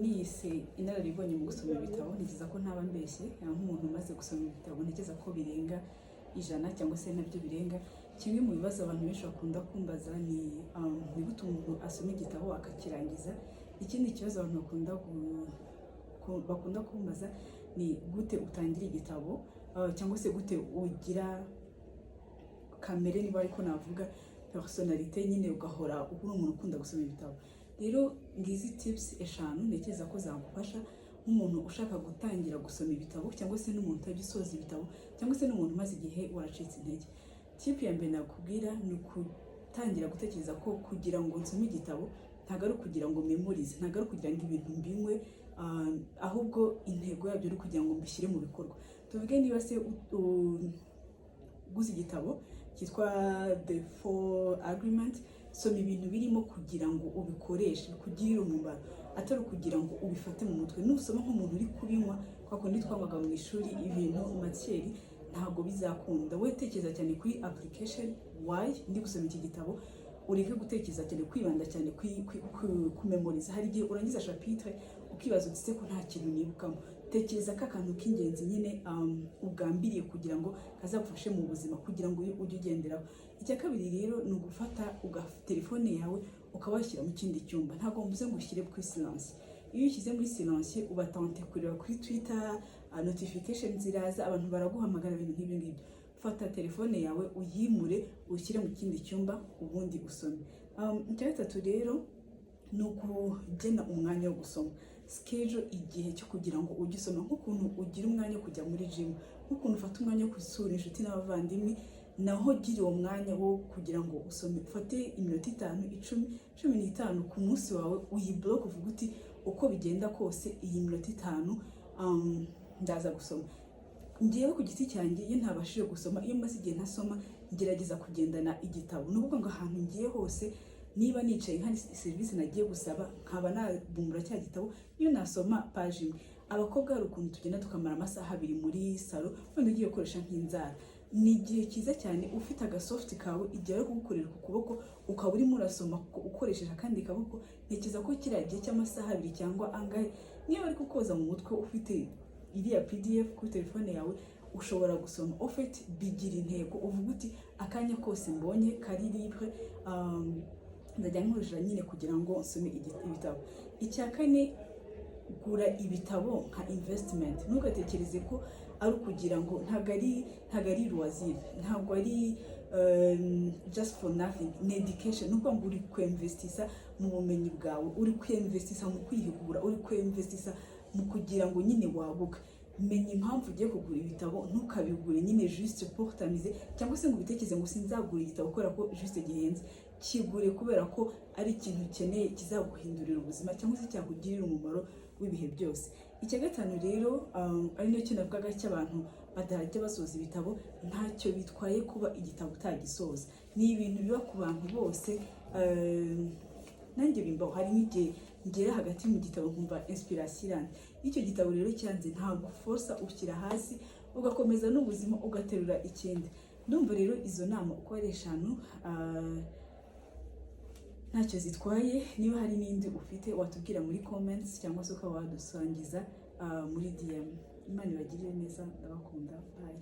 nise inararibonye mu gusoma ibitabo, ntekereza ko ntaba mbeshye nk'umuntu umaze gusoma ibitabo, ntekereza ko birenga 100 cyangwa se nabyo birenga. Kimwe mu bibazo abantu benshi bakunda kumbaza ni gute umuntu asoma igitabo akakirangiza. Ikindi kibazo abantu bakunda kumbaza ni gute utangira igitabo, cyangwa se gute ugira kamere, niba ariko navuga personalite nyine, ugahora uri umuntu ukunda gusoma ibitabo. Rero ngizi tips 5 ntekereza ko zagufasha nk'umuntu ushaka gutangira gusoma ibitabo, cyangwa se n'umuntu utagisoza ibitabo, cyangwa se n'umuntu umaze igihe waracitse intege. Tip ya mbere nakubwira ni gutangira gutekereza ko kugira ngo nsome igitabo ntago ari kugira ngo memorize, ntago ari kugira ngo ibintu mbinywe, ahubwo intego yabyo ari kugira ngo mbishyire mu bikorwa. Tuvuge niba se guza igitabo cyitwa The 4 Agreement, soma ibintu birimo kugira ngo ubikoreshe bikugirire umumaro, atari kugira ngo ubifate mu mutwe. Nusoma nk'umuntu uri kubinywa kwa kundi twamaga mu ishuri ibintu matieri, ntabwo bizakunda. We tekereza cyane kuri application, why ndi gusoma iki gitabo, ureke gutekereza cyane kwibanda cyane kumemoriza. Hari igihe urangiza chapitre ukibaza uti se ko nta kintu nibukamo. Tekereza ko akantu k'ingenzi nyine ugambiriye kugira ngo kazagufashe mu buzima, kugira ngo ujye ugenderaho. Icya kabiri rero ni ugufata telefone yawe ukabashyira mu kindi cyumba. Ntabwo mvuze ngo ushyire kuri silence. Iyo ushyize muri silence uba tente kureba kuri Twitter, notification ziraza, abantu baraguhamagara, ibintu nk'ibi ngibyo. Fata telefone yawe uyimure, ushyire mu kindi cyumba, ubundi usome. Icya gatatu rero ni ukugena umwanya wo gusoma. Schedule igihe cyo kugira ngo ujye usoma, nk'ukuntu ugira umwanya wo kujya muri gym, nk'ukuntu ufata umwanya wo gusura inshuti n'abavandimwe, naho gira uwo mwanya wo kugira ngo usome. Ufate iminota 5, 10, 15 ku munsi wawe, uyiblock, uvuga uti uko bigenda kose iyi minota 5 ndaza gusoma. Ngiyewe ku giti cyanjye iyo ntabashije gusoma, iyo maze igihe ntasoma, ngerageza kugendana igitabo. N'ubwo ngo ahantu ngiye hose, niba nicaye nka serivisi nagiye gusaba, nkaba nabumbura cya gitabo, iyo nasoma page imwe. Abakobwa hari ukuntu tugenda tukamara amasaha 2 muri salo, wenda ugiye gukoresha nk'inzara. Ni igihe cyiza cyane ufite agasoft kawe, igihe ari kugukorera ku kuboko, ukaba urimo urasoma ukoresheje akandi kaboko. Ntekereza ko kiriya gihe cy'amasaha 2 cyangwa angahe, niyo bari kukoza mu mutwe ufite iriya PDF kuri telefone yawe, ushobora gusoma. Ofite bigira intego, uvuga uti akanya kose mbonye kari libre, ndajya nkoresha nyine kugira ngo nsome ibitabo. Icya kane, gura ibitabo nka investment. Ntugatekereze ko ari kugira ngo ntago ari loisir, ntago ari just for nothing. Ni education, nuko ngo uri kwinvestisa mu bumenyi bwawe, uri kwinvestisa mu kwihugura, uri kwinvestisa mu kugira ngo nyine wabuka. Menya impamvu ugiye kugura ibitabo, ntukabigure nyine juste pour t'amuser, cyangwa se ngo ubitekeze ngo sinzagura igitabo kubera ko juste gihenze. Kigure kubera ko ari ikintu ukeneye, kizaguhindurira ubuzima, cyangwa se cyakugirira umumaro w'ibihe byose. Icya gatanu rero, ari cyo navugaga cy'abantu badahajya basoza ibitabo, ntacyo bitwaye kuba igitabo utagisoza. Ni ibintu biba ku bantu bose. Nanjye bimbaho, hari n'igihe ngera hagati mu gitabo nkumva inspiration. Icyo gitabo rero cyanze, ntabwo force ushyira hasi, ugakomeza n'ubuzima, ugaterura ikindi. Ndumva rero izo nama uko ari 5 ntacyo zitwaye. Niba hari n'indi ufite watubwira muri comments, cyangwa se ukaba wadusangiza muri DM. Imana ibagirire neza, ndabakunda, bye.